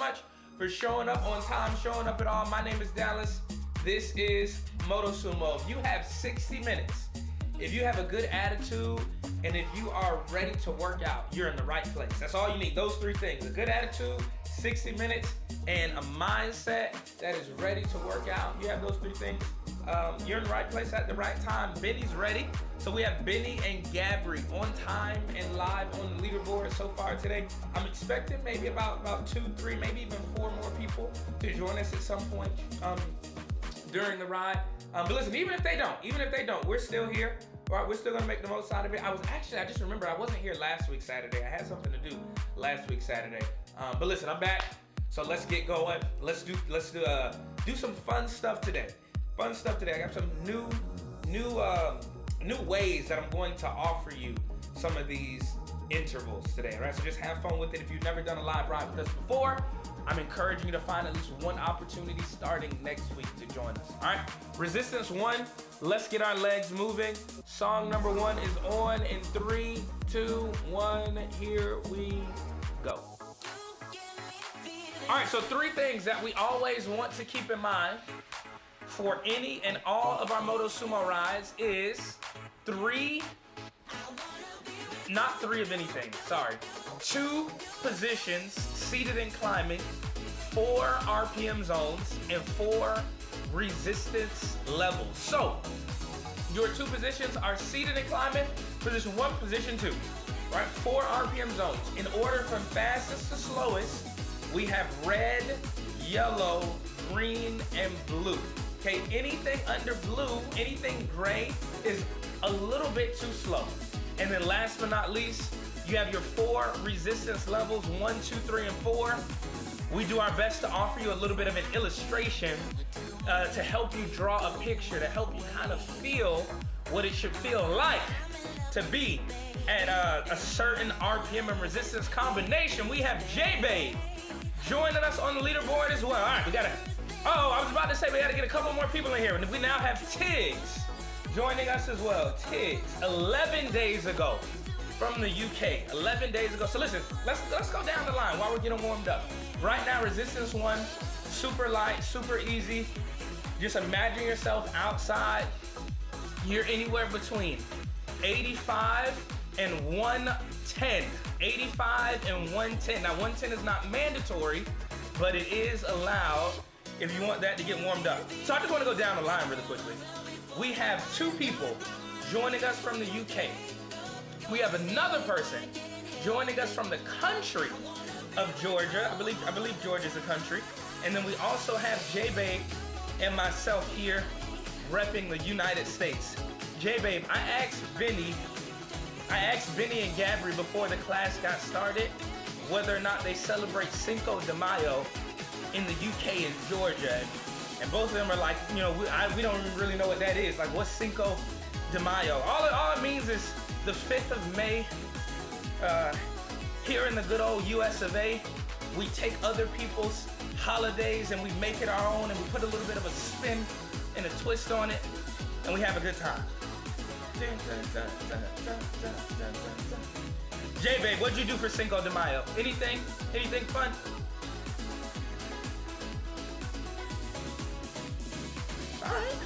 much for showing up on time, showing up at all. My name is Dallas. This is Motosumo. If you have 60 minutes, if you have a good attitude, and if you are ready to work out, you're in the right place. That's all you need, those three things. A good attitude, 60 minutes, and a mindset that is ready to work out. You have those three things, you're in the right place at the right time. Benny's ready. So we have Benny and Gabri on time and live on the leaderboard so far today. I'm expecting maybe about 2, 3, maybe even 4 more people to join us at some point during the ride. But listen, even if they don't, we're still here. All right, we're still gonna make the most out of it. I just remember I wasn't here last week Saturday. I had something to do last week Saturday. But listen, I'm back. So let's get going. Let's do some fun stuff today. I got some new ways that I'm going to offer you some of these intervals today. All right, so just have fun with it. If you've never done a live ride with us before, I'm encouraging you to find at least one opportunity starting next week to join us. All right, resistance 1. Let's get our legs moving. Song number 1 is on in 3, 2, 1. Here we go. All right, so 3 things that we always want to keep in mind for any and all of our Motosumo rides is 2 positions seated and climbing, 4 RPM zones, and 4 resistance levels. So your 2 positions are seated and climbing, position 1, position 2, right? 4 RPM zones. In order from fastest to slowest, we have red, yellow, green, and blue. Okay, anything under blue, anything gray is a little bit too slow. And then last but not least, you have your 4 resistance levels, 1, 2, 3, and 4. We do our best to offer you a little bit of an illustration to help you draw a picture, to help you kind of feel what it should feel like to be at a certain RPM and resistance combination. We have J-Babe joining us on the leaderboard as well. All right, I was about to say we gotta get a couple more people in here. And we now have Tiggs joining us as well. Tiggs, 11 days ago from the UK, 11 days ago. So listen, let's go down the line while we're getting warmed up. Right now, resistance 1, super light, super easy. Just imagine yourself outside. You're anywhere between 85 and 110. 85 and 110. Now 110 is not mandatory, but it is allowed if you want that to get warmed up. So I just want to go down the line really quickly. We have 2 people joining us from the UK. We have another person joining us from the country of Georgia. I believe Georgia's a country. And then we also have J-Babe and myself here repping the United States. J-Babe, I asked Benny and Gabri before the class got started whether or not they celebrate Cinco de Mayo in the UK and Georgia. And both of them are like, we don't even really know what that is. Like, what's Cinco de Mayo? All it means is the 5th of May. Here in the good old US of A, we take other people's holidays and we make it our own, and we put a little bit of a spin and a twist on it, and we have a good time. J-Babe, what'd you do for Cinco de Mayo? Anything fun? All right.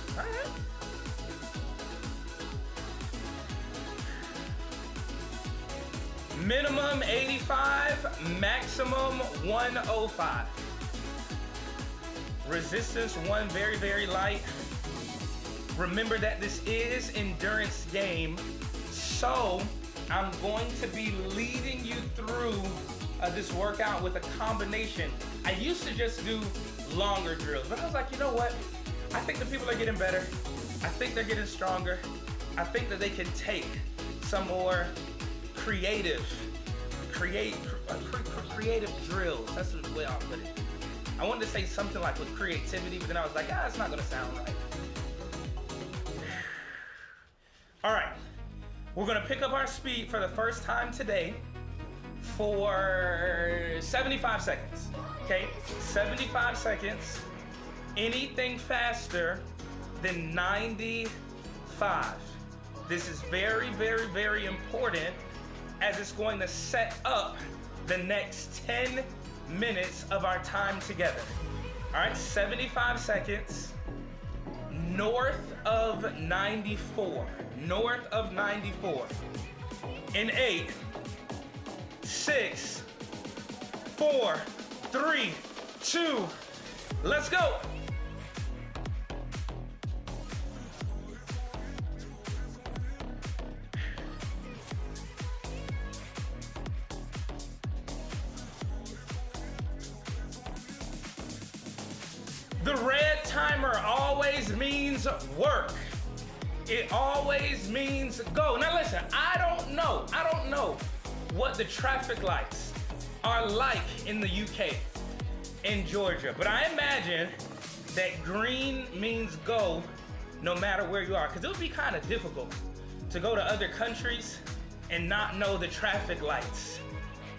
Minimum 85, maximum 105. Resistance 1, very, very light. Remember that this is endurance game, so I'm going to be leading you through this workout with a combination. I used to just do longer drills, but I was like, you know what? I think the people are getting better. I think they're getting stronger. I think that they can take some more creative drills. That's the way I'll put it. I wanted to say something like with creativity, but then I was like, it's not gonna sound right. All right, we're gonna pick up our speed for the first time today for 75 seconds, okay? 75 seconds. Anything faster than 95. This is very, very, very important as it's going to set up the next 10 minutes of our time together. All right, 75 seconds, north of 94, north of 94. In 8, 6, 4, 3, 2, let's go. The red timer always means work. It always means go. Now listen, I don't know what the traffic lights are like in the UK, in Georgia, but I imagine that green means go no matter where you are, because it would be kind of difficult to go to other countries and not know the traffic lights.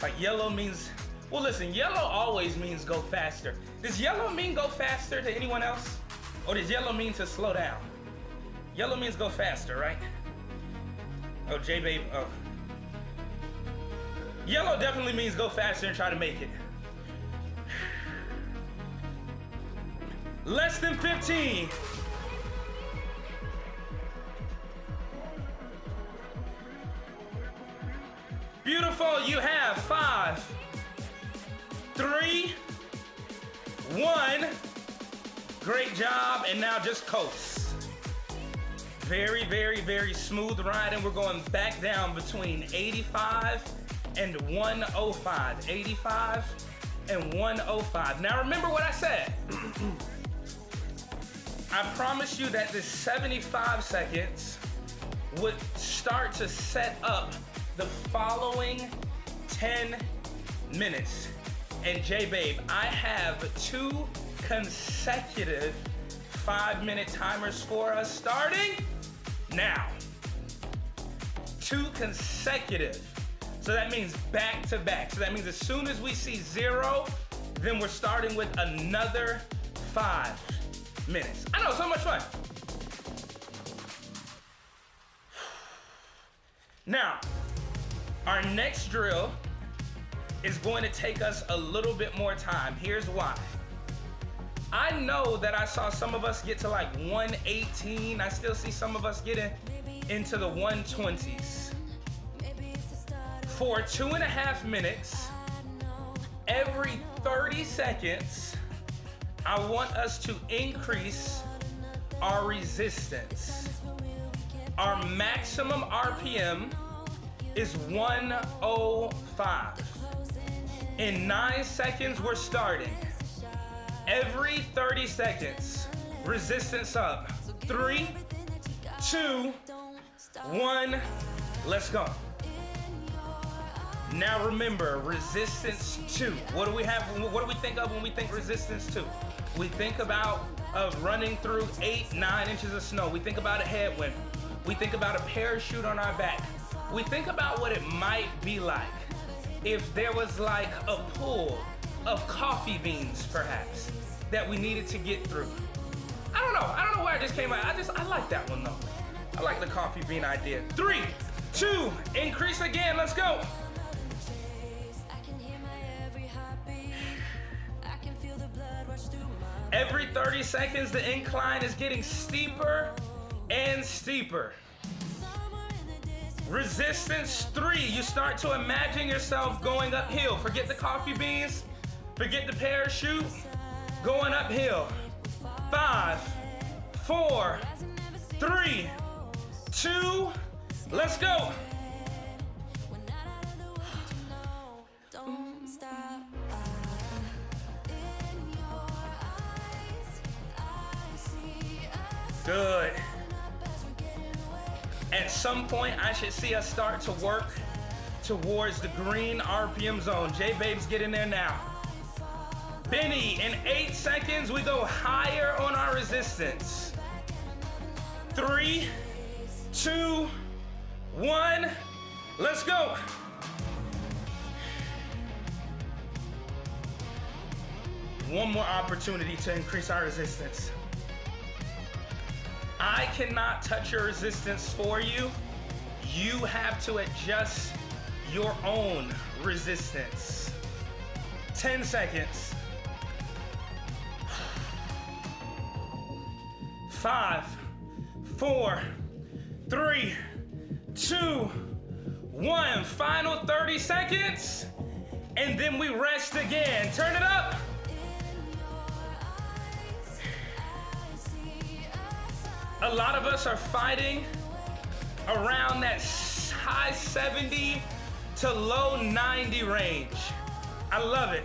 Like yellow means, well listen, yellow always means go faster. Does yellow mean go faster to anyone else? Or does yellow mean to slow down? Yellow means go faster, right? Oh, J-Babe, oh. Yellow definitely means go faster and try to make it. Less than 15. Beautiful, you have 5, 3, 1. Great job, and now just coast. Very, very, very smooth ride, and we're going back down between 85 and 105. 85 and 105. Now remember what I said. I promised you that this 75 seconds would start to set up the following 10 minutes. And J-Babe, I have 2 consecutive 5-minute timers for us starting now. 2 consecutive. So that means back to back. So that means as soon as we see 0, then we're starting with another 5 minutes. I know, so much fun. Now, our next drill is going to take us a little bit more time. Here's why. I know that I saw some of us get to like 118. I still see some of us getting into the 120s. For 2.5 minutes, every 30 seconds, I want us to increase our resistance. Our maximum RPM is 105. In 9 seconds, we're starting. Every 30 seconds, resistance up. 3, 2, 1, let's go. Now remember, resistance 2. What do we have? What do we think of when we think resistance 2? We think about running through 8, 9 inches of snow. We think about a headwind. We think about a parachute on our back. We think about what it might be like if there was like a pool of coffee beans, perhaps, that we needed to get through. I don't know where I just came out. I like that one though. I like the coffee bean idea. 3, 2, increase again, let's go. Every 30 seconds, the incline is getting steeper and steeper. Resistance 3, you start to imagine yourself going uphill. Forget the coffee beans, forget the parachute, going uphill. 5, 4, 3, 2, let's go. Good. At some point, I should see us start to work towards the green RPM zone. J-Babe's getting there now. Benny, in 8 seconds, we go higher on our resistance. 3, 2, 1, let's go. One more opportunity to increase our resistance. I cannot touch your resistance for you. You have to adjust your own resistance. 10 seconds. 5, 4, 3, 2, 1. Final 30 seconds. And then we rest again. Turn it up. A lot of us are fighting around that high 70 to low 90 range. I love it.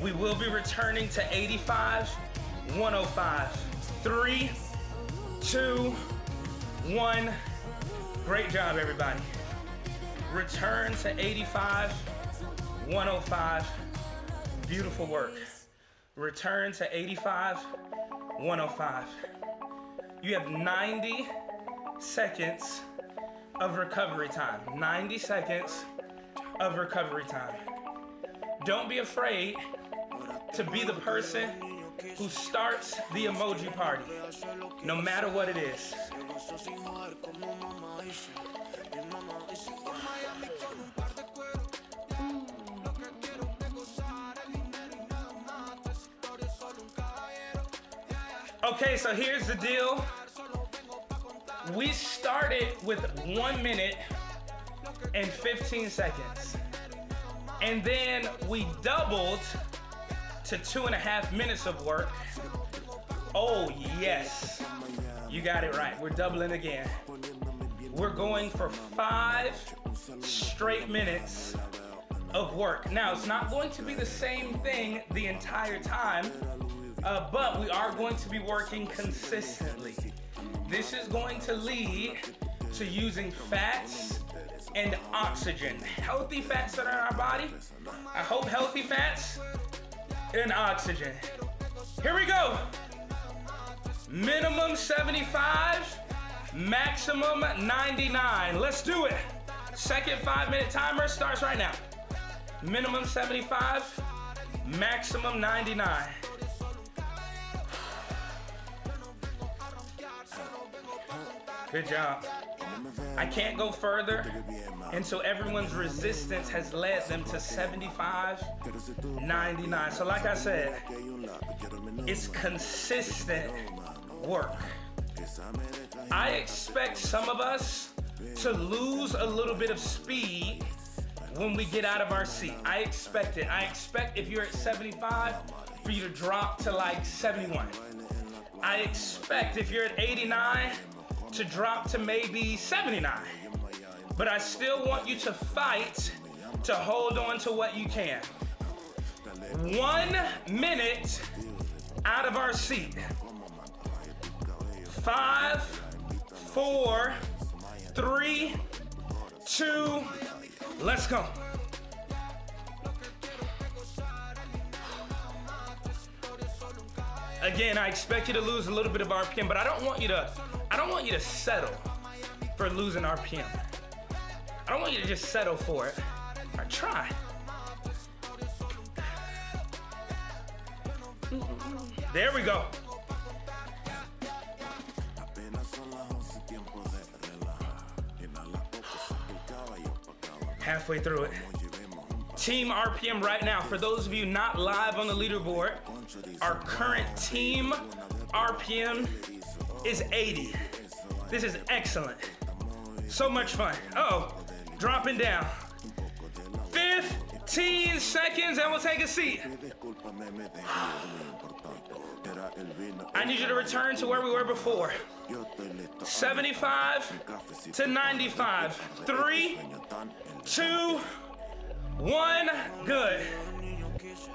We will be returning to 85, 105. 3, 2, 1. Great job, everybody. Return to 85, 105. Beautiful work. Return to 85, 105. You have 90 seconds of recovery time. 90 seconds of recovery time. Don't be afraid to be the person who starts the emoji party, no matter what it is. Okay, so here's the deal. We started with 1 minute and 15 seconds. And then we doubled to 2.5 minutes of work. Oh, yes. You got it right. We're doubling again. We're going for 5 straight minutes of work. Now, it's not going to be the same thing the entire time, but we are going to be working consistently. This is going to lead to using fats and oxygen. Healthy fats that are in our body. I hope healthy fats and oxygen. Here we go. Minimum 75, maximum 99. Let's do it. Second 5-minute timer starts right now. Minimum 75, maximum 99. Good job. I can't go further until everyone's resistance has led them to 75, 99. So like I said, it's consistent work. I expect some of us to lose a little bit of speed when we get out of our seat. I expect it. I expect if you're at 75 for you to drop to like 71. I expect if you're at 89 to drop to maybe 79. But I still want you to fight to hold on to what you can. 1 minute out of our seat. 5, 4, 3, 2, let's go. Again, I expect you to lose a little bit of RPM, but I don't want you to settle for losing RPM. I don't want you to just settle for it. Or try. There we go. Halfway through it. Team RPM right now. For those of you not live on the leaderboard, our current team RPM is 80. This is excellent. So much fun. Uh-oh, dropping down. 15 seconds and we'll take a seat. I need you to return to where we were before. 75 to 95. 3, 2, 1. Good.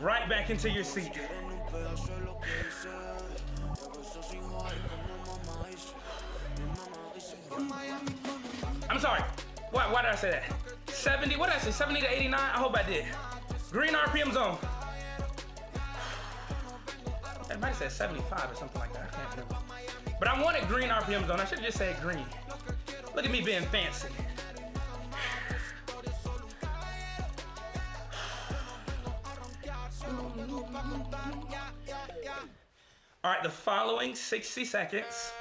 Right back into your seat. I'm sorry. Why did I say that? 70, what did I say? 70 to 89? I hope I did. Green RPM zone. I might have said 75 or something like that. I can't remember. But I wanted green RPM zone. I should have just said green. Look at me being fancy. All right, the following 60 seconds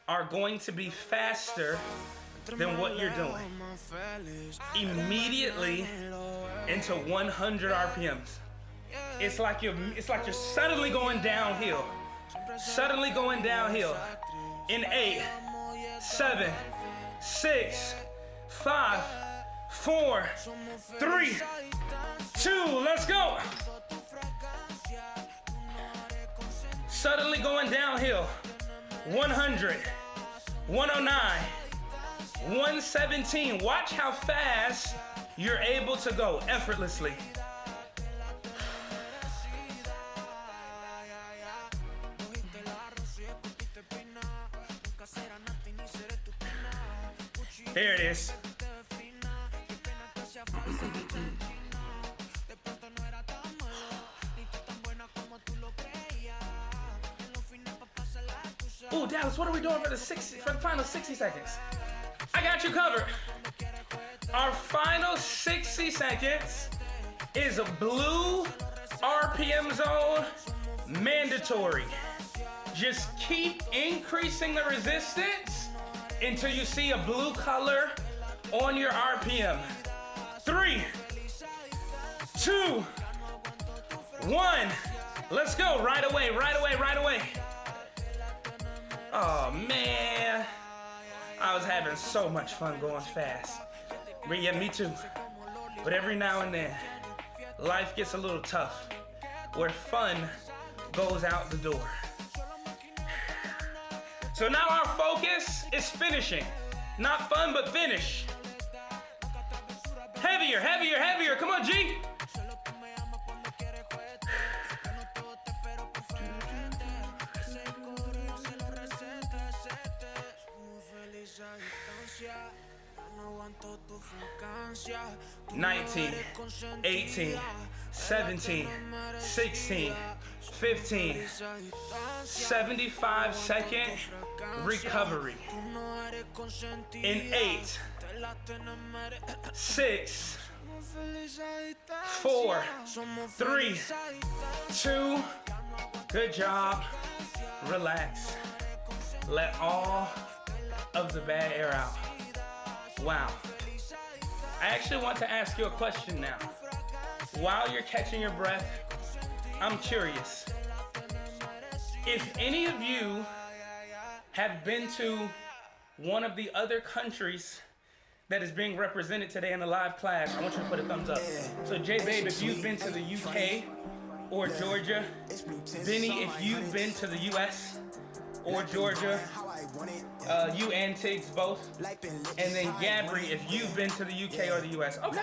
are going to be faster then what you're doing. Immediately into 100 RPMs. It's like you're suddenly going downhill. Suddenly going downhill. In 8, 7, 6, 5, 4, 3, 2, let's go. Suddenly going downhill. 100, 109, 117. Watch how fast you're able to go effortlessly. There it is. Ooh, Dallas, what are we doing for the final 60 seconds? I got you covered. Our final 60 seconds is a blue RPM zone mandatory. Just keep increasing the resistance until you see a blue color on your RPM. 3, 2, 1. Let's go. Right away, right away, right away. Oh, man. I was having so much fun going fast. But yeah, me too. But every now and then, life gets a little tough, where fun goes out the door. So now our focus is finishing. Not fun, but finish. Heavier, heavier, heavier. Come on, G. $19, 18, 17, 16, 15, 75-second recovery. In 8, 6, 4, 3, 2, good job. Relax. Let all of the bad air out. Wow. I actually want to ask you a question now. While you're catching your breath, I'm curious. If any of you have been to one of the other countries that is being represented today in the live class, I want you to put a thumbs up. So J-Babe, if you've been to the UK or Georgia, Benny, if you've been to the US or Georgia, you and Tiggs both, and then Gabri, if you've been to the UK or the US. Okay. All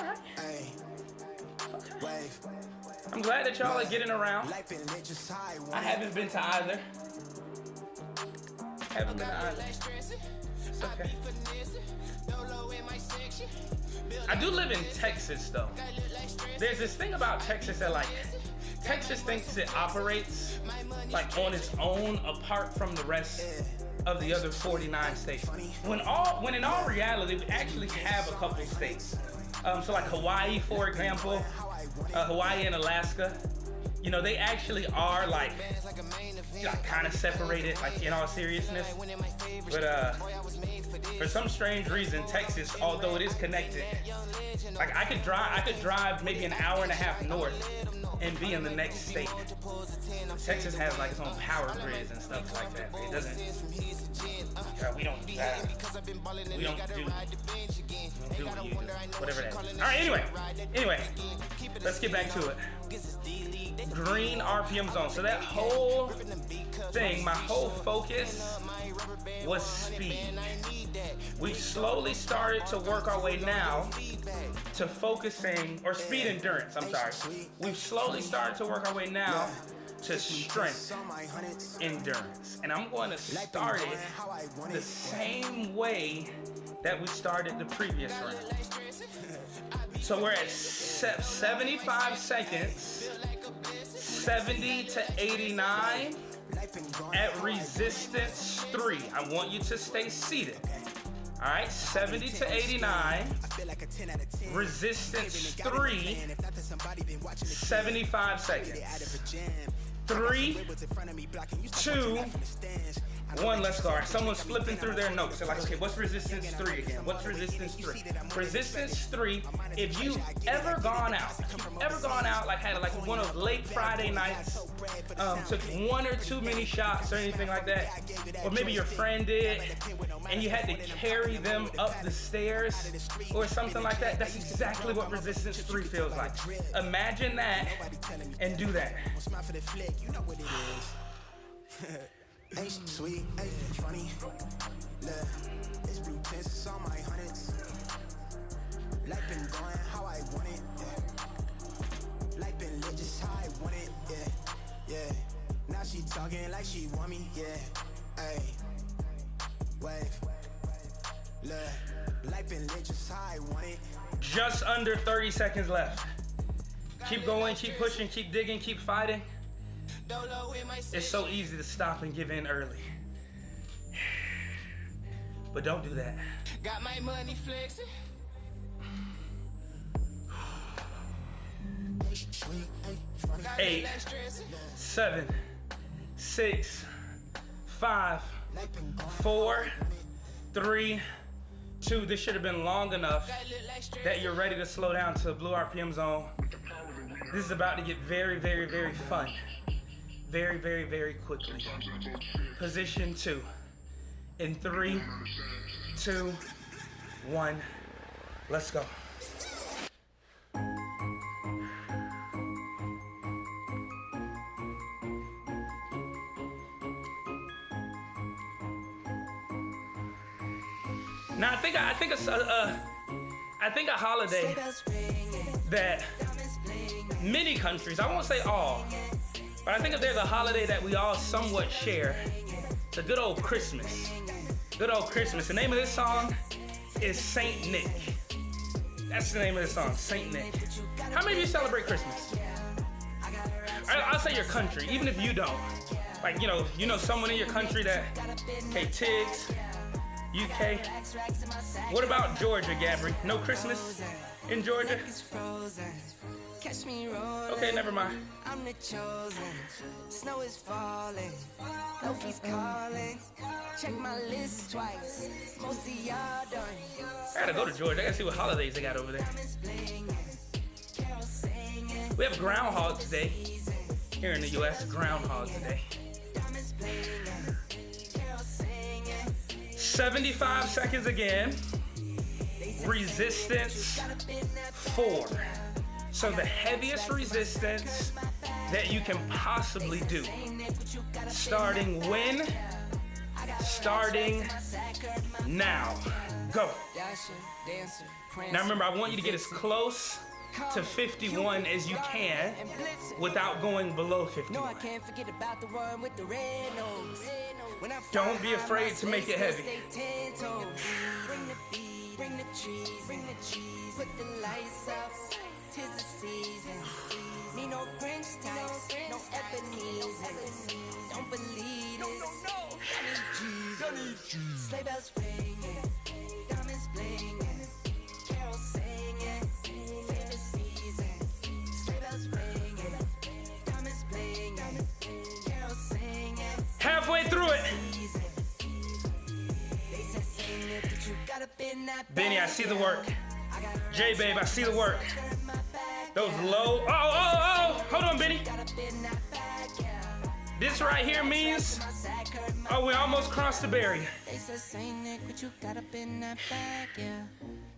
right. Okay. I'm glad that y'all are getting around. I haven't been to either. Haven't been to either. It's okay. I do live in Texas though. There's this thing about Texas that Texas thinks it operates like on its own apart from the rest of the other 49 states. When in all reality, we actually have a couple states. So like Hawaii, for example, Hawaii and Alaska, you know, they actually are like kind of separated, like in all seriousness. But for some strange reason, Texas, although it is connected, like I could drive maybe an hour and a half north and be in the next state. Texas has like its own power grids and stuff like that. It doesn't. We don't do that. We don't do what you do. Whatever that is. All right. Anyway, let's get back to it. Green RPM zone. So that whole thing, my whole focus was speed. We slowly started to work our way now to focusing, or speed endurance, I'm sorry. We've slowly started to work our way now to strength endurance. And I'm going to start it the same way that we started the previous round. So we're at 75 seconds, 70 to 89 at resistance 3. I want you to stay seated. All right, 70 to 89, resistance 3, 75 seconds. 3, 2, 1, let's go. All right, someone's flipping through their notes. They're like, okay, what's resistance 3 again? What's resistance 3? Resistance 3, if you've ever gone out, like had like one of those late Friday nights, took 1 or 2 mini shots or anything like that, or maybe your friend did, and you had to carry them up the stairs or something like that, that's exactly what resistance 3 feels like. Imagine that and do that. Ain't sweet, ain't funny. Look, it's blue tints on my hundreds. Life been going how I want it, yeah. Life been lit just how I want it, yeah, yeah. Now she talking like she want me, yeah. Ay, wave. Look, life been lit just how I want it. Just under 30 seconds left. Keep going, keep pushing, keep digging, keep fighting. It's so easy to stop and give in early. But don't do that. Got my money flexing. 8, 7, 6, 5, 4, 3, 2. This should have been long enough that you're ready to slow down to a blue RPM zone. This is about to get very, very, very fun. Very, very, very quickly. Position 2. In 3, 2, 1. Let's go. Now I think a holiday that many countries, I won't say all, but I think if there's a holiday that we all somewhat share, it's a good old Christmas. Good old Christmas. The name of this song is Saint Nick. That's the name of the song, Saint Nick. How many of you celebrate Christmas? I'll say your country, even if you don't. Like, you know someone in your country that, okay, Tiggs, UK. What about Georgia, Gabri? No Christmas in Georgia? Okay, never mind. I'm the chosen. Snow is falling. Lofi's calling. Check my list twice. Most of y'all done. I gotta go to Georgia. I gotta see what holidays they got over there. We have Groundhog's Day here in the US. Groundhog's Day. 75 seconds again. Resistance 4. So the heaviest resistance that you can possibly do. Starting when? Starting now. Go. Now remember, I want you to get as close to 51 as you can without going below 51. Don't be afraid to make it heavy. Bring the cheese, put the lights up. 'Tis the season. Need no Grinch types, no Ebenezer. Don't believe this. I need Jesus. Sleigh bells ringing, diamonds blinging, carols singing. Favorite season. Sleigh bells ringing, diamonds blinging, carols singing. Halfway through it. They said sing it, but you got up in that. Benny, I see the work. J Babe, I see the work. Those low. Oh, hold on, Benny. This right here means, oh, we almost crossed the barrier.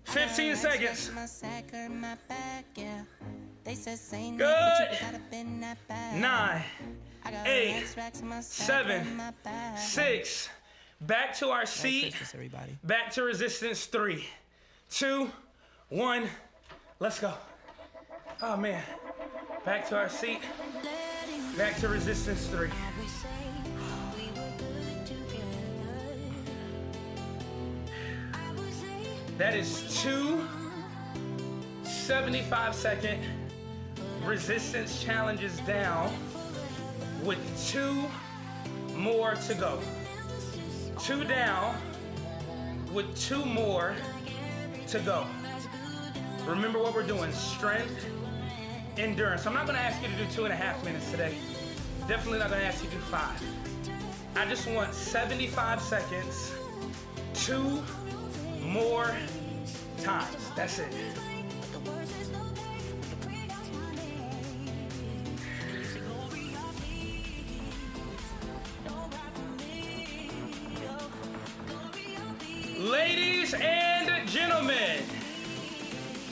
15 seconds. Good. 9, 8, 7, 6. Back to our seat. Back to resistance 3, 2, 1. Let's go. Oh man. Back to our seat. Back to resistance 3. That is 2 75-second resistance challenges down with 2 more to go. 2 down with 2 more to go. Remember what we're doing, strength, endurance. I'm not gonna ask you to do 2.5 minutes today. Definitely not gonna ask you to do 5. I just want 75 seconds, 2 more times. That's it. Ladies and gentlemen,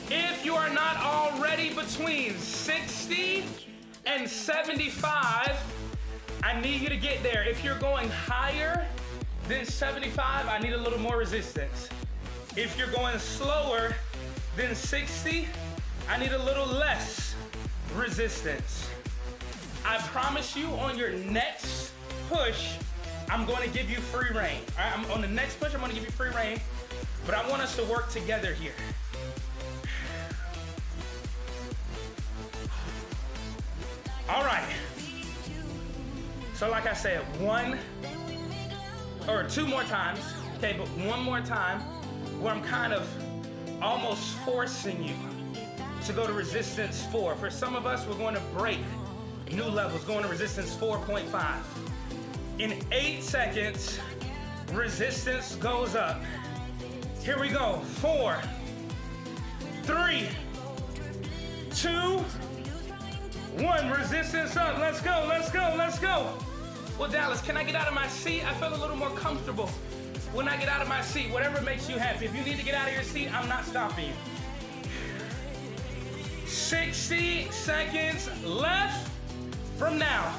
if you are not already between 60 and 75, I need you to get there. If you're going higher than 75, I need a little more resistance. If you're going slower than 60, I need a little less resistance. I promise you on your next push, I'm going to give you free reign. All right, on the next push, I'm going to give you free reign, but I want us to work together here. All right. So like I said, 1 or 2 more times, okay, but 1 more time where I'm kind of almost forcing you to go to resistance 4. For some of us, we're going to break new levels, going to resistance 4.5. In 8 seconds, resistance goes up. Here we go. 4, 3, 2, 1. Resistance up. Let's go, let's go, let's go. Well, Dallas, can I get out of my seat? I feel a little more comfortable when I get out of my seat. Whatever makes you happy. If you need to get out of your seat, I'm not stopping you. 60 seconds left from now.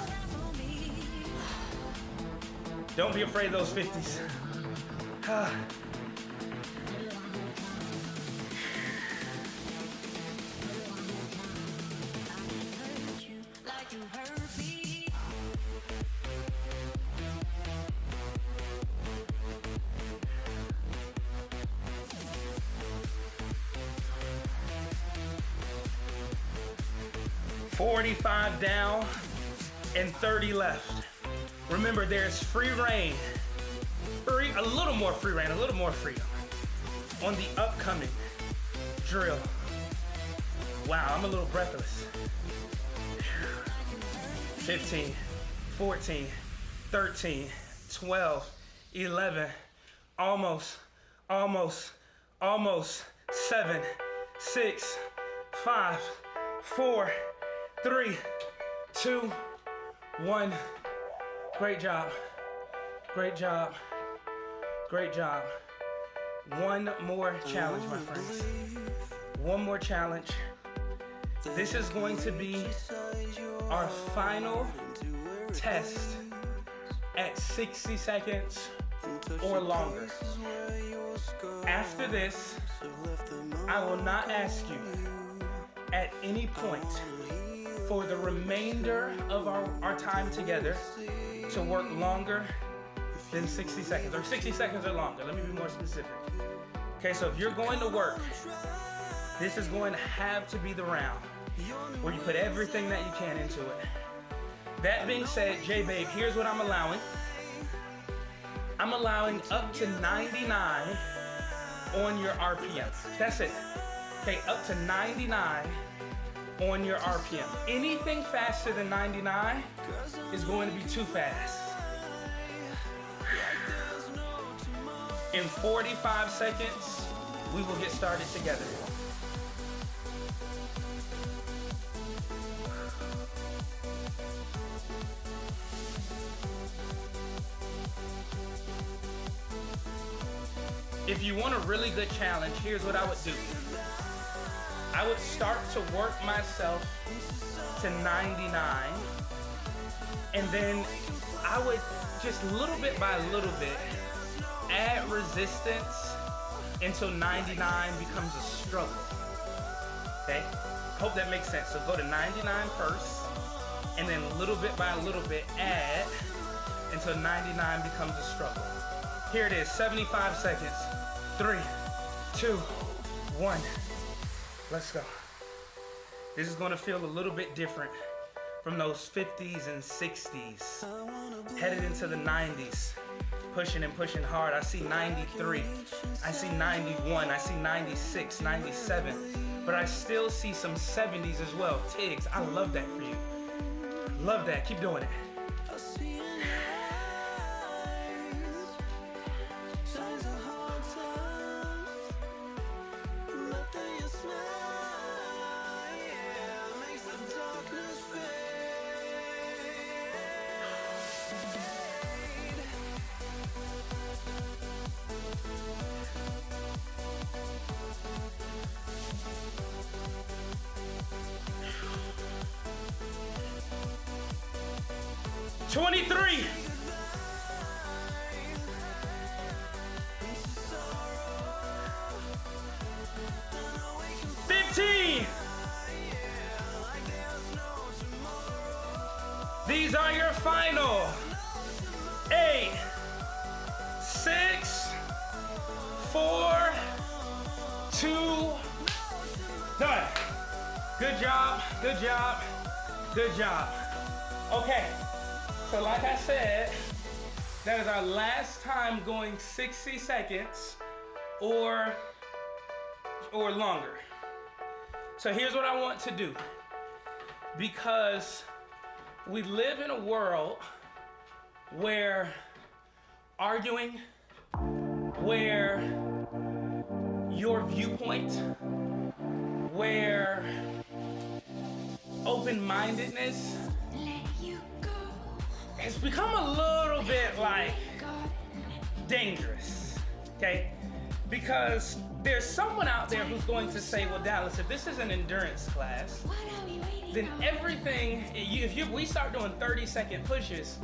Don't be afraid of those 50s. $45 down and 30 left. Remember, there's free reign. A little more free reign, a little more freedom on the upcoming drill. Wow, I'm a little breathless. 15, 14, 13, 12, 11, almost, 7, 6, 5, 4, 3, 2, 1. Great job. Great job. Great job. 1 more challenge, my friends. 1 more challenge. This is going to be our final test at 60 seconds or longer. After this, I will not ask you at any point for the remainder of our time together to work longer than 60 seconds, or 60 seconds or longer. Let me be more specific. Okay, so if you're going to work, this is going to have to be the round where you put everything that you can into it. That being said, J-Babe, here's what I'm allowing. I'm allowing up to 99 on your RPM. That's it. Okay, up to 99 on your RPM. Anything faster than 99 is going to be too fast. In 45 seconds, we will get started together. If you want a really good challenge, here's what I would do. I would start to work myself to 99, and then I would just little bit by little bit add resistance until 99 becomes a struggle. Okay? Hope that makes sense. So go to 99 first, and then little bit by little bit add until 99 becomes a struggle. Here it is, 75 seconds. 3, 2, 1. Let's go. This is gonna feel a little bit different from those 50s and 60s. Headed into the 90s. Pushing and pushing hard. I see 93. I see 91. I see 96, 97. But I still see some 70s as well. Tiggs, I love that for you. Love that. Keep doing it. 23. 15. These are your final 8, 6, 4, 2, done. Good job, good job, good job. Okay, so like I said, that is our last time going 60 seconds or longer. So here's what I want to do. Because we live in a world where arguing, where your viewpoint, where open-mindedness has become a little bit like dangerous, okay? Because there's someone out there who's going to say, well, Dallas, if this is an endurance class, then everything, if we start doing 30-second pushes,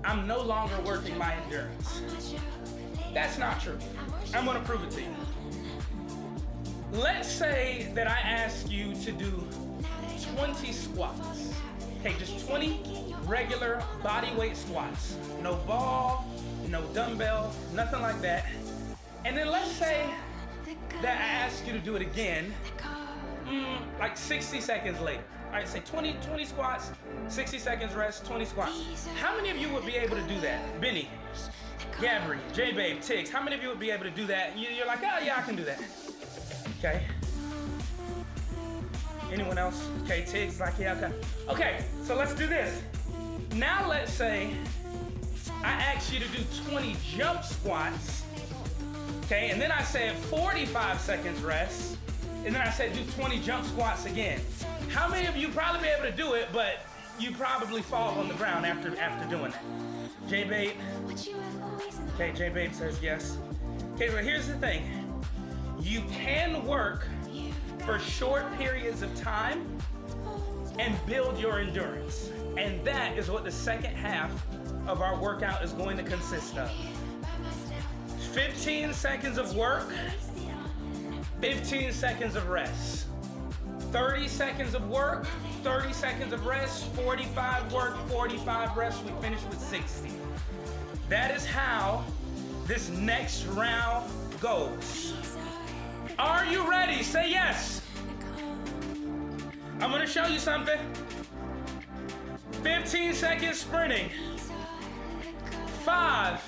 I'm no longer working my endurance. That's not true. I'm gonna prove it to you. Let's say that I ask you to do 20 squats. Okay, just 20 regular body weight squats. No ball, no dumbbell, nothing like that. And then let's say that I ask you to do it again, like 60 seconds later. All right, say 20 squats, 60 seconds rest, 20 squats. How many of you would be able to do that? Benny, Gabri, J-Babe, Tiggs, how many of you would be able to do that? You're like, oh yeah, I can do that. Okay. Anyone else? Okay, Tiggs like, yeah, okay. Okay, so let's do this. Now let's say I ask you to do 20 jump squats, okay, and then I said 45 seconds rest, and then I said do 20 jump squats again. How many of you probably be able to do it, but you probably fall on the ground after doing that? J-Babe? Okay, J-Babe says yes. Okay, but here's the thing. You can work for short periods of time and build your endurance. And that is what the second half of our workout is going to consist of. 15 seconds of work, 15 seconds of rest. 30 seconds of work, 30 seconds of rest, 45 work, 45 rest. We finish with 60. That is how this next round goes. Are you ready? Say yes. I'm gonna show you something. 15 seconds sprinting. 5,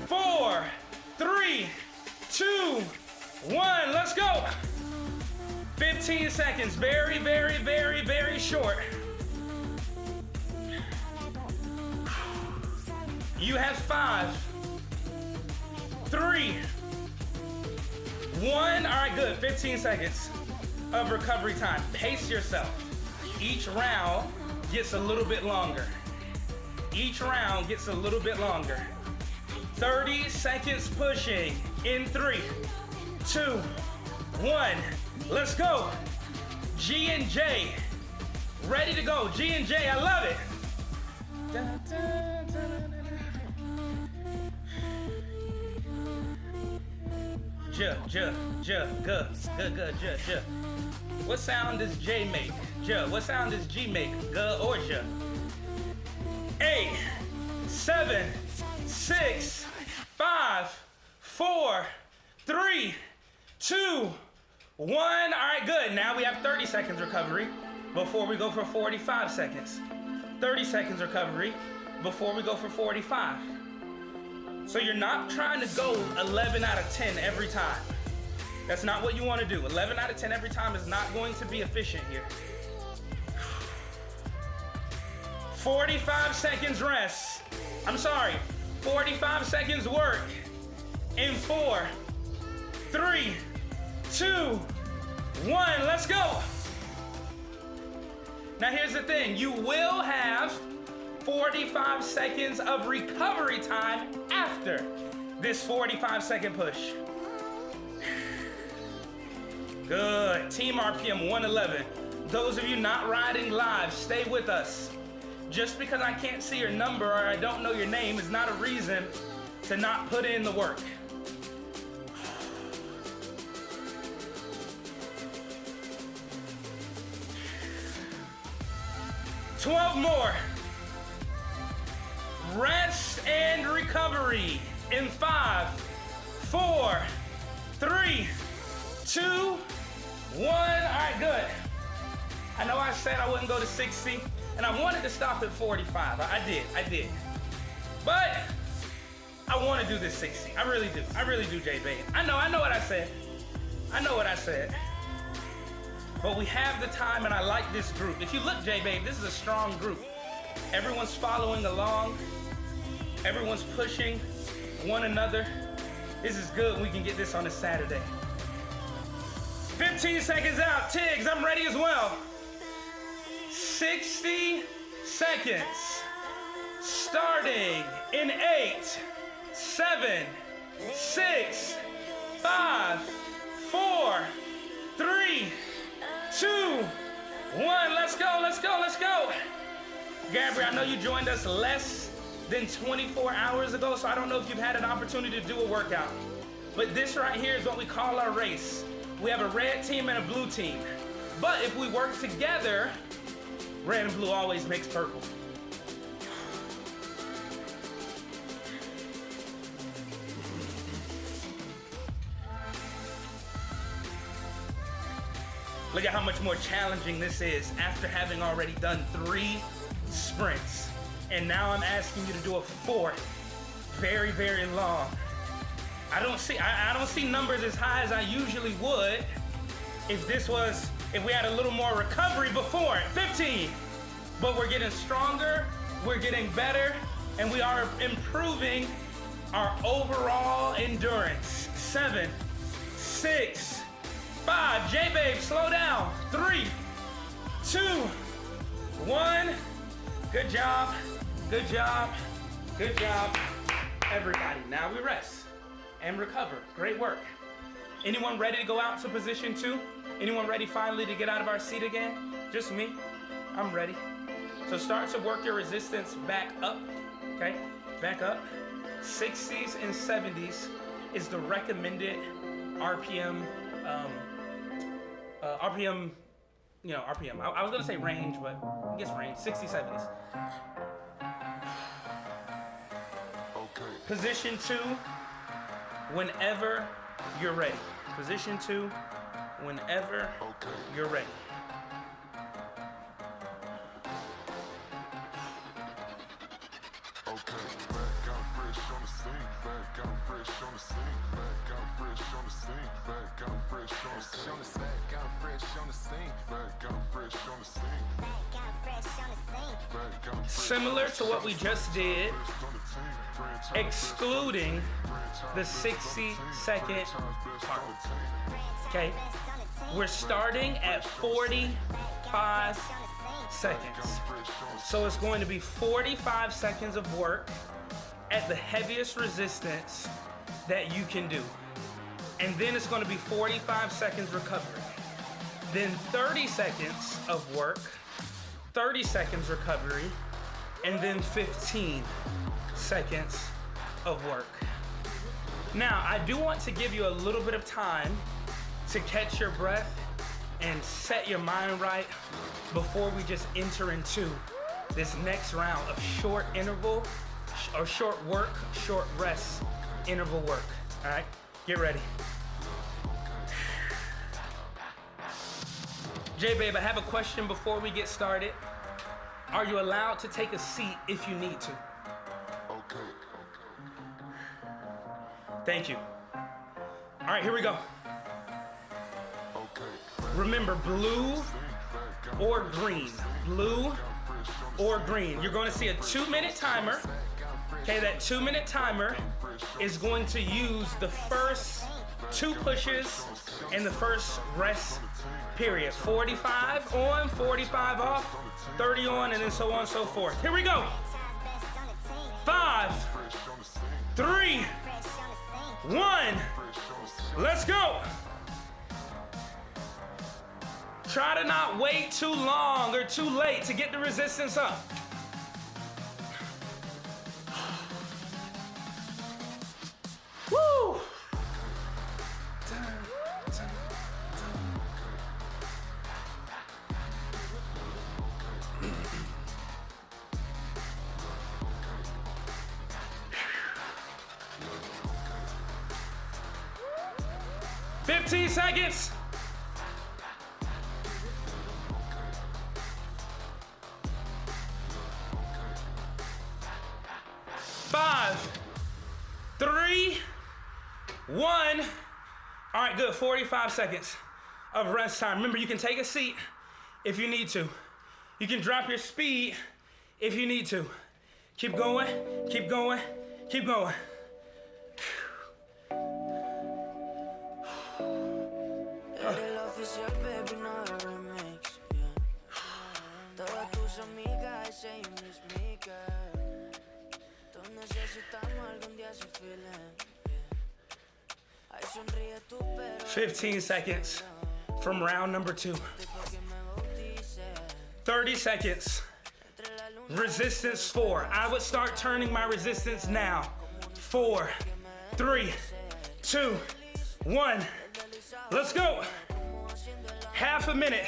4, 3, 2, 1. Let's go. 15 seconds. Very, very, very, very short. You have 5, 3, 1. All right, good. 15 seconds of recovery time. Pace yourself. Each round gets a little bit longer. Each round gets a little bit longer. 30 seconds pushing in 3, 2, 1. Let's go. G and J. Ready to go. G and J. I love it. J, J. What sound does J make? J. What sound does G make? G or J? 8, 7, 6, 5, 4, 3, 2, 1. All right, good. Now we have 30 seconds recovery before we go for 45 seconds. 30 seconds recovery before we go for 45. So you're not trying to go 11 out of 10 every time. That's not what you want to do. 11 out of 10 every time is not going to be efficient here. 45 seconds rest. I'm sorry, 45 seconds work in 4, 3, 2, 1. Let's go. Now here's the thing. You will have 45 seconds of recovery time after this 45-second push. Good. Team RPM 111. Those of you not riding live, stay with us. Just because I can't see your number or I don't know your name is not a reason to not put in the work. $12 more. Rest and recovery in 5, 4, 3, 2, 1. All right, good. I know I said I wouldn't go to 60, and I wanted to stop at 45. I did. But I want to do this 60. I really do, J-Babe. I know what I said. But we have the time, and I like this group. If you look, J-Babe, this is a strong group. Everyone's following along. Everyone's pushing one another. This is good. We can get this on a Saturday. 15 seconds out. Tiggs, I'm ready as well. 60 seconds. Starting in 8, 7, 6, 5, 4, 3, 2, 1. Let's go. Gabriel, I know you joined us less than 24 hours ago, so I don't know if you've had an opportunity to do a workout. But this right here is what we call our race. We have a red team and a blue team. But if we work together, red and blue always makes purple. Look at how much more challenging this is after having already done 3 sprints. And now I'm asking you to do a 4th, very, very long. I don't see numbers as high as I usually would if we had a little more recovery before it. 15. But we're getting stronger, we're getting better, and we are improving our overall endurance. 7, 6, 5. J-Babe, slow down. 3, 2, 1. Good job. Everybody, now we rest and recover. Great work. Anyone ready to go out to position 2? Anyone ready finally to get out of our seat again? Just me? I'm ready. So start to work your resistance back up, okay? Back up. 60s and 70s is the recommended RPM, RPM. I was gonna say range, but I guess range, 60, 70s. Position 2, whenever you're ready. Position 2, whenever you're ready. Similar to what we just did, excluding the 60-second part. Okay? We're starting at 45 seconds. So it's going to be 45 seconds of work at the heaviest resistance that you can do. And then it's going to be 45 seconds recovery. Then 30 seconds of work, 30 seconds recovery, and then 15 seconds of work. Now, I do want to give you a little bit of time to catch your breath and set your mind right before we just enter into this next round of short interval or short work, short rest interval work. All right, get ready. J-Babe, I have a question before we get started. Are you allowed to take a seat if you need to? Okay. Thank you. All right, here we go. Okay. Remember, blue or green. Blue or green. You're going to see a 2-minute timer. Okay, that 2-minute timer is going to use the first 2 pushes and the first rest period. 45 on, 45 off, 30 on, and then so on and so forth. Here we go. 5, 3, 1. Let's go. Try to not wait too long or too late to get the resistance up. 15 seconds. 5, 3, 1. All right, good. 45 seconds of rest time. Remember, you can take a seat if you need to. You can drop your speed if you need to. Keep going, keep going, keep going. Yeah. 15 seconds from round number 2. 30 seconds. Resistance 4. I would start turning my resistance now. 4, 3, 2, 1. Let's go. Half a minute.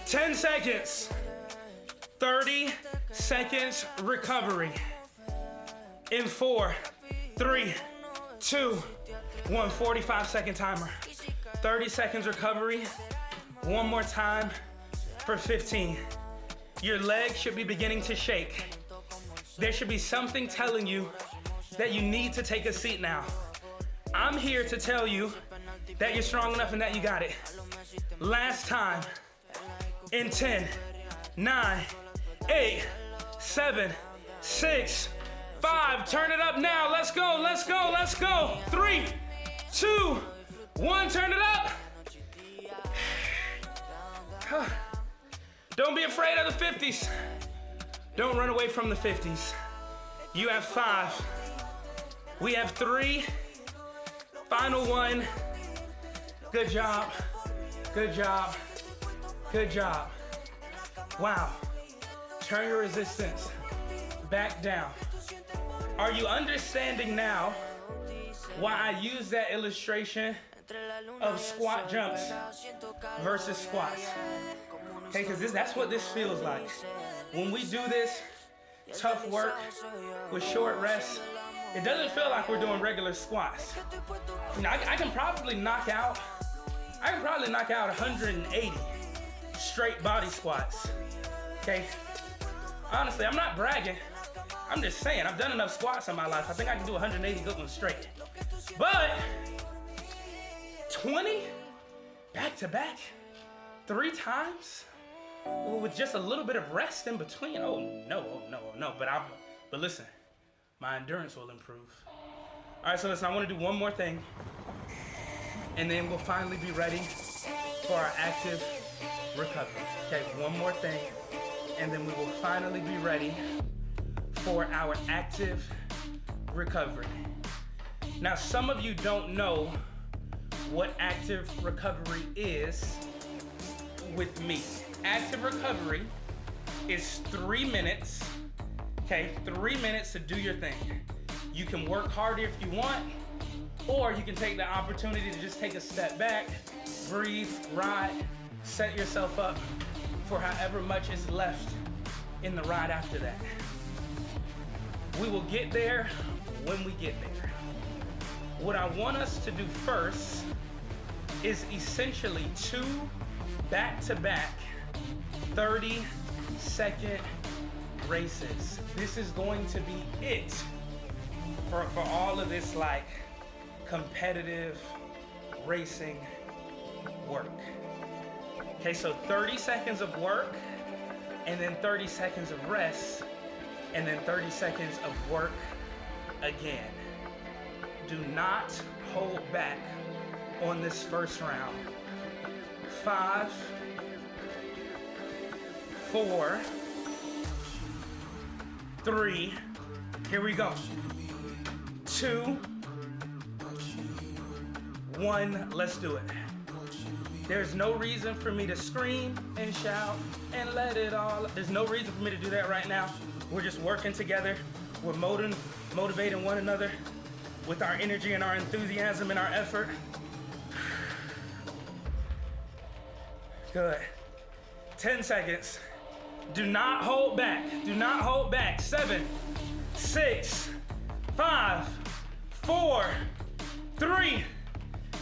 Ten seconds. 30 seconds recovery. In 4, 3, 2, 1. 45-second timer. 30 seconds recovery. One more time for 15. Your legs should be beginning to shake. There should be something telling you that you need to take a seat now. I'm here to tell you that you're strong enough and that you got it. Last time. In 10, 9, 8, 7, 6, 5. Turn it up now. Let's go, let's go, let's go. 3, 2, 1. Turn it up. Don't be afraid of the 50s. Don't run away from the 50s. You have 5. We have 3. Final 1. Good job. Good job. Good job. Wow. Turn your resistance back down. Are you understanding now why I use that illustration of squat jumps versus squats? Okay, because that's what this feels like. When we do this tough work with short rests, it doesn't feel like we're doing regular squats. You know, I can probably knock out 180 straight body squats, okay? Honestly, I'm not bragging. I'm just saying, I've done enough squats in my life. I think I can do 180 good ones straight. But 20 back to back, 3 times with just a little bit of rest in between. Oh no. But listen, my endurance will improve. All right, so listen, I want to do one more thing, and then we'll finally be ready for our active recovery. Okay, one more thing, and then we will finally be ready for our active recovery. Now, some of you don't know what active recovery is with me. Active recovery is 3 minutes, okay? 3 minutes to do your thing. You can work harder if you want, or you can take the opportunity to just take a step back, breathe, ride, set yourself up for however much is left in the ride after that. We will get there when we get there. What I want us to do first is essentially 2 back-to-back 30-second races. This is going to be it for all of this like competitive racing work. Okay, so 30 seconds of work, and then 30 seconds of rest, and then 30 seconds of work again. Do not hold back on this first round. 5, 4, 3, here we go. 2, 1, let's do it. There's no reason for me to scream and shout and let it all. There's no reason for me to do that right now. We're just working together. We're motivating one another. with our energy and our enthusiasm and our effort. Good. 10 seconds. Do not hold back. Do not hold back. 7, 6, 5, 4, 3,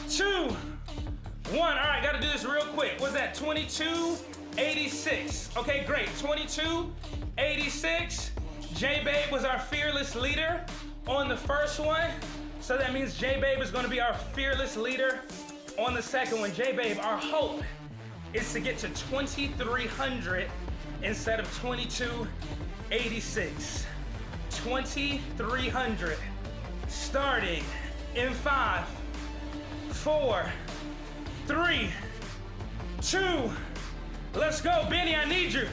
2, 1. All right, gotta do this real quick. What's that? 22:86. Okay, great. 22:86. J-Babe was our fearless leader on the first one. So that means J-Babe is gonna be our fearless leader on the second one. J-Babe, our hope is to get to 2,300 instead of 22:86. 2,300. Starting in 5, 4, 3, 2. Let's go, Benny, I need you.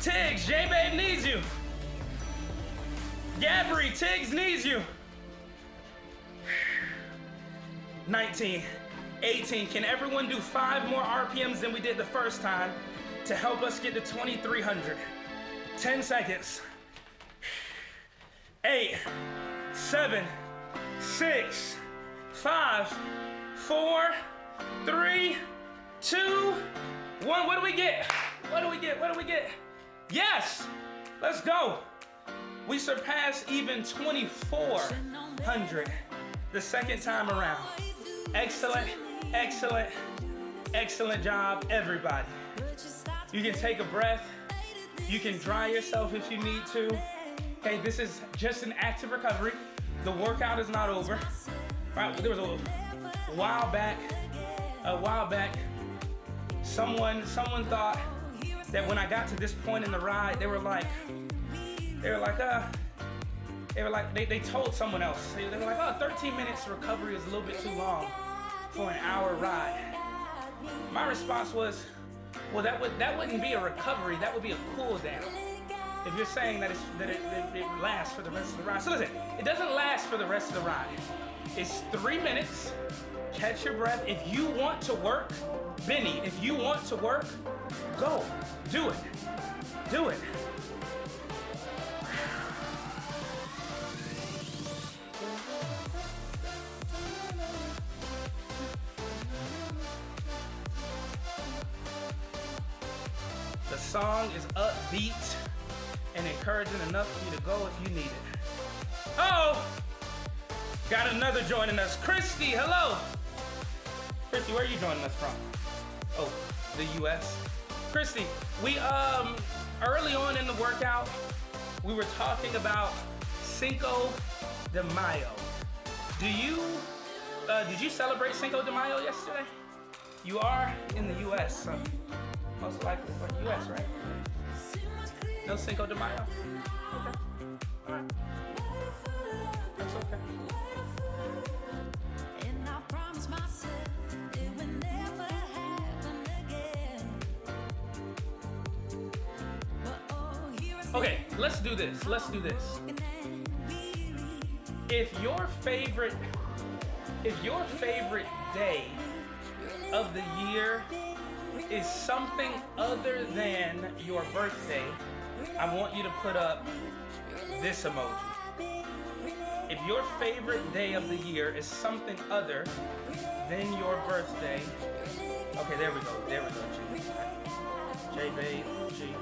Tiggs, J-Babe needs you. Gabri, Tiggs needs you. 19, 18. Can everyone do 5 more RPMs than we did the first time to help us get to 2,300? 10 seconds. 8, 7, 6, 5, 4, 3, 2, 1. What do we get? What do we get? What do we get? Yes! Let's go. We surpassed even 2,400 the second time around. Excellent, excellent, excellent job, everybody. You can take a breath. You can dry yourself if you need to. Okay, this is just an active recovery. The workout is not over. Right, there was a while back, someone thought that when I got to this point in the ride, they told someone else. They were like, oh, 13 minutes recovery is a little bit too long for an hour ride. My response was, well, that wouldn't be a recovery, that would be a cool down. If you're saying that it lasts for the rest of the ride. So listen, it doesn't last for the rest of the ride. It's 3 minutes, catch your breath. If you want to work, Benny, if you want to work, go, do it, do it. The song is upbeat and encouraging enough for you to go if you need it. Oh, got another joining us. Christy, hello. Christy, where are you joining us from? Oh, the US. Christy, we early on in the workout, we were talking about Cinco de Mayo. Did you celebrate Cinco de Mayo yesterday? You are in the US, so most likely for the US, right? No Cinco de Mayo? Okay. All right. That's okay. Okay, let's do this. Let's do this. If your favorite day of the year is something other than your birthday, I want you to put up this emoji. If your favorite day of the year is something other than your birthday, okay, there we go, G. J-Babe, G.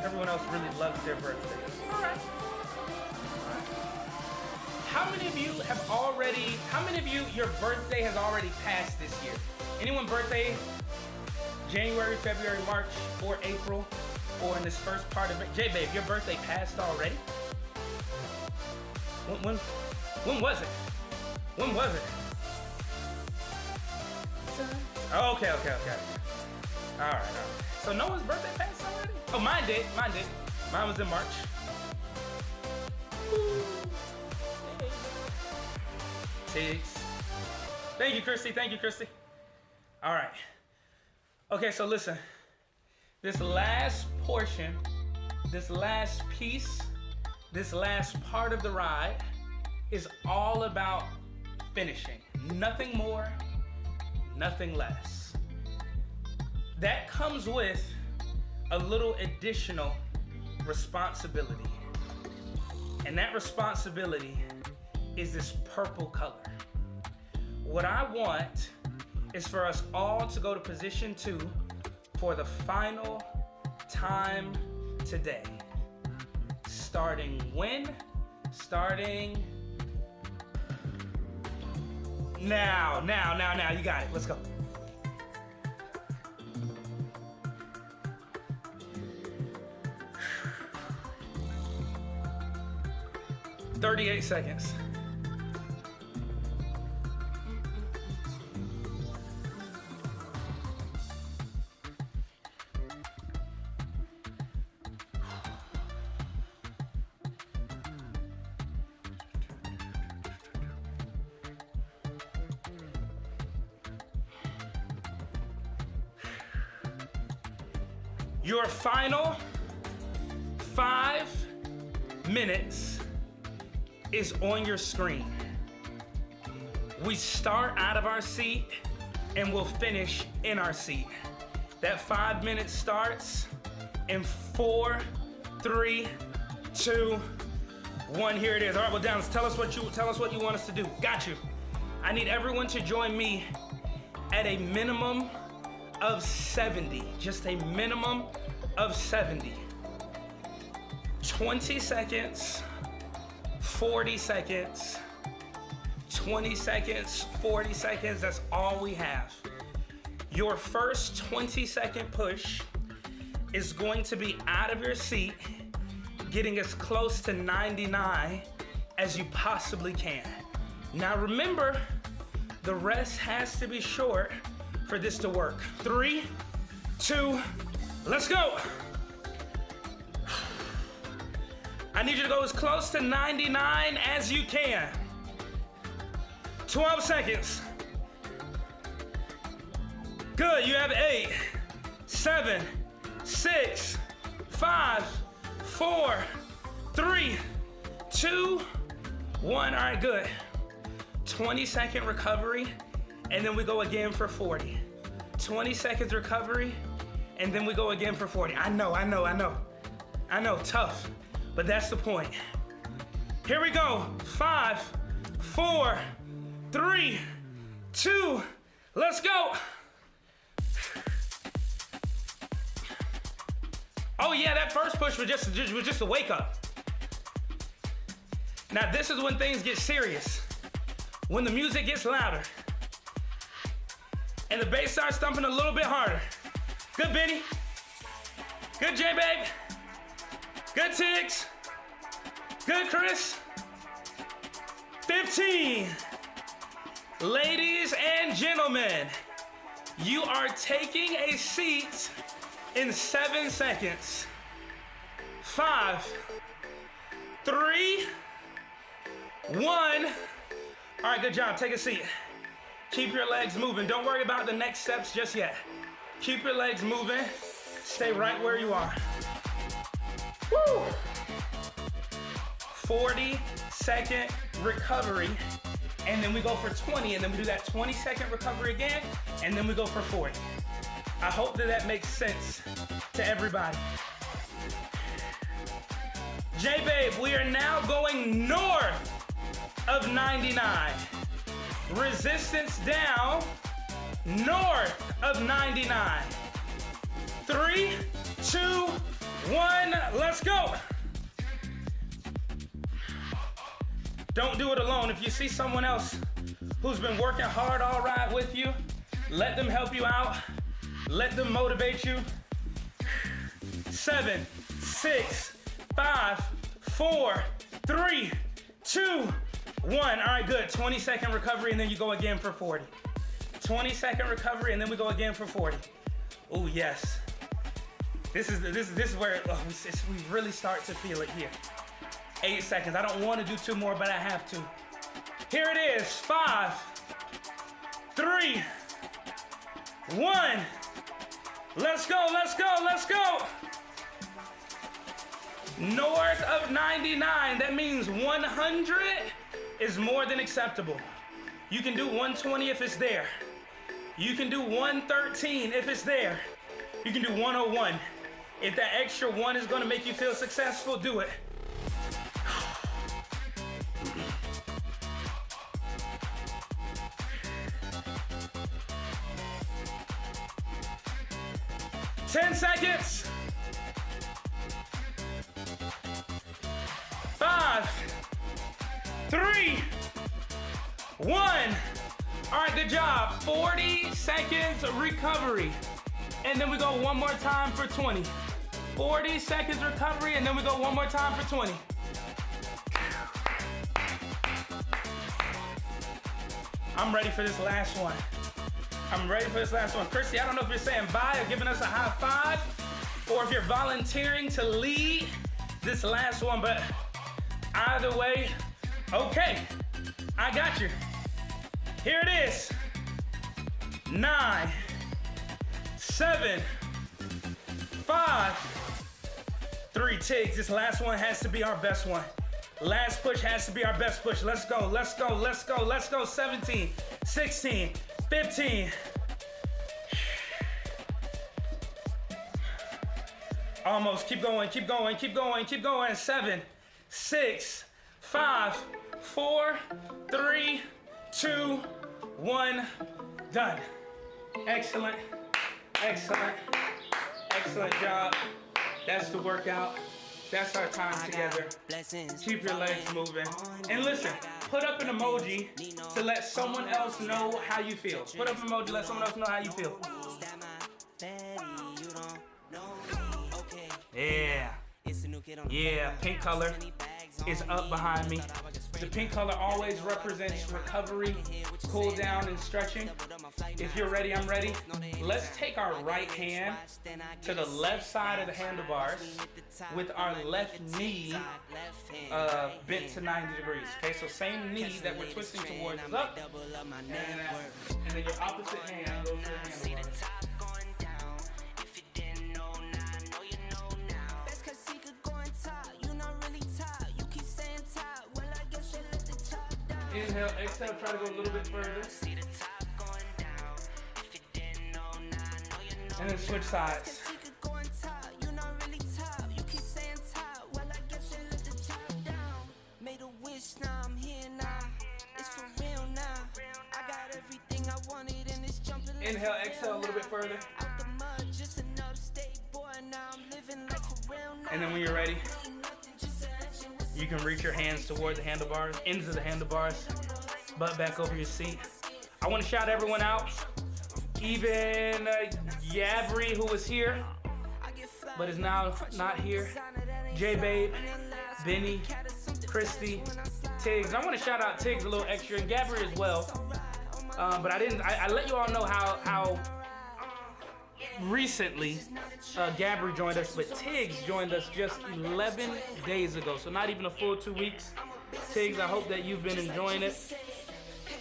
Everyone else really loves their birthday. All right. How many of you, your birthday has already passed this year? Anyone birthday January, February, March, or April, or in this first part of it? J-Babe, your birthday passed already? When was it? When was it? Oh, okay. All right. So no one's birthday passed already? Oh, mine did. Mine was in March. Tiggs. Thank you, Christy. All right. Okay, so listen. This last portion, this last piece, this last part of the ride is all about finishing. Nothing more, nothing less. That comes with a little additional responsibility. And that responsibility is this purple color. What I want is for us all to go to position 2 for the final time today. Starting when? Starting now. You got it. Let's go. "38 seconds. Your final 5 minutes is on your screen. We start out of our seat and we'll finish in our seat. That 5 minutes starts in 4, 3, 2, 1. Here it is. All right, well, Dallas, tell us what you want us to do. Got you. I need everyone to join me at a minimum of 70. Just a minimum of 70. 20 seconds, 40 seconds, 20 seconds, 40 seconds. That's all we have. Your first 20-second push is going to be out of your seat, getting as close to 99 as you possibly can. Now remember, the rest has to be short for this to work. 3, 2, let's go. I need you to go as close to 99 as you can. 12 seconds. Good, you have 8, 7, 6, 5, 4, 3, 2, 1. All right, good. 20-second recovery, and then we go again for 40. 20 seconds recovery, and then we go again for 40. I know, tough, but that's the point. Here we go. 5, 4, 3, 2, let's go. Oh yeah, that first push was just a wake up. Now this is when things get serious. When the music gets louder and the bass starts thumping a little bit harder. Good, Benny. Good, J-Babe. Good, Tiggs. Good, Chris. 15. Ladies and gentlemen, you are taking a seat in 7 seconds. 5, 3, 1. All right, good job. Take a seat. Keep your legs moving. Don't worry about the next steps just yet. Keep your legs moving. Stay right where you are. Woo! 40-second recovery, and then we go for 20, and then we do that 20-second recovery again, and then we go for 40. I hope that makes sense to everybody. J-Babe, we are now going north of 99. Resistance down, north of 99. 3, 2, 1, let's go. Don't do it alone. If you see someone else who's been working hard all right with you, let them help you out. Let them motivate you. 7, 6, 5, 4, 3, 2, 1. All right, good. 20-second recovery, and then you go again for 40. 20-second recovery, and then we go again for 40. Oh, yes. This is where we really start to feel it here. 8 seconds. I don't want to do 2 more, but I have to. Here it is. 5, 3, 1. Let's go, let's go, let's go. North of 99. That means 100 is more than acceptable. You can do 120 if it's there. You can do 113 if it's there. You can do 101. If that extra 1 is going to make you feel successful, do it. 10 seconds. 5, 3, 1. All right, good job. 40 seconds recovery. And then we go one more time for 20. 40 seconds recovery, and then we go one more time for 20. I'm ready for this last one. I'm ready for this last one. Christy, I don't know if you're saying bye or giving us a high five, or if you're volunteering to lead this last one, but either way, okay, I got you. Here it is. 9, 7, 5, 3. Tiggs, this last one has to be our best one. Last push has to be our best push. Let's go, let's go, let's go, let's go. 17, 16, 15. Almost, keep going, keep going, keep going, keep going. 7, 6, 5, 4, 3, 2, 1, done. Excellent, excellent, excellent job. That's the workout. That's our time together. Keep your legs moving. And listen, put up an emoji to let someone else know how you feel. Put up an emoji, let someone else know how you feel. Yeah. Yeah, pink color is up behind me. The pink color always represents recovery, cool down, and stretching. If you're ready, I'm ready. Let's take our right hand to the left side of the handlebars with our left knee bent to 90 degrees. Okay, so same knee that we're twisting towards is up. And then your opposite hand goes to the handlebars. Inhale, exhale, try to go a little bit further. And then switch sides. Inhale, exhale a little bit further. And then when you're ready, you can reach your hands toward the handlebars, ends of the handlebars, butt back over your seat. I want to shout everyone out. Even Yabri, who was here, but is now not here. J-Babe, Benny, Christy, Tiggs. I want to shout out Tiggs a little extra, and Gabri as well. But I let you all know how recently Gabri joined us, but Tiggs joined us just 11 days ago, so not even a full 2 weeks. Tiggs, I hope that you've been enjoying it.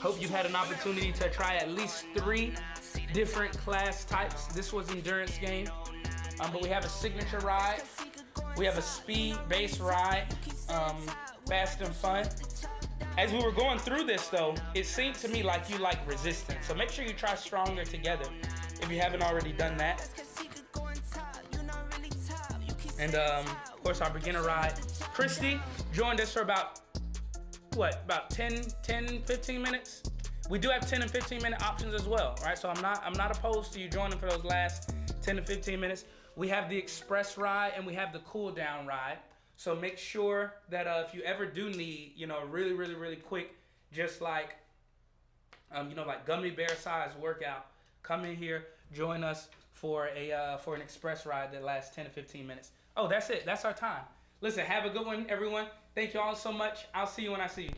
Hope you've had an opportunity to try at least 3 different class types. This was endurance game, but we have a signature ride, we have a speed base ride, fast and fun. As we were going through this though, it seemed to me like you like resistance, so make sure you try stronger together if you haven't already done that. And of course our beginner ride. Christy joined us for about 10, 15 minutes? We do have 10 and 15 minute options as well, right? So I'm not opposed to you joining for those last 10 to 15 minutes. We have the express ride and we have the cool down ride. So make sure that if you ever do need, a really, really, really quick, just like, like gummy bear size workout, come in here, join us for an express ride that lasts 10 to 15 minutes. Oh, that's it. That's our time. Listen, have a good one, everyone. Thank you all so much. I'll see you when I see you.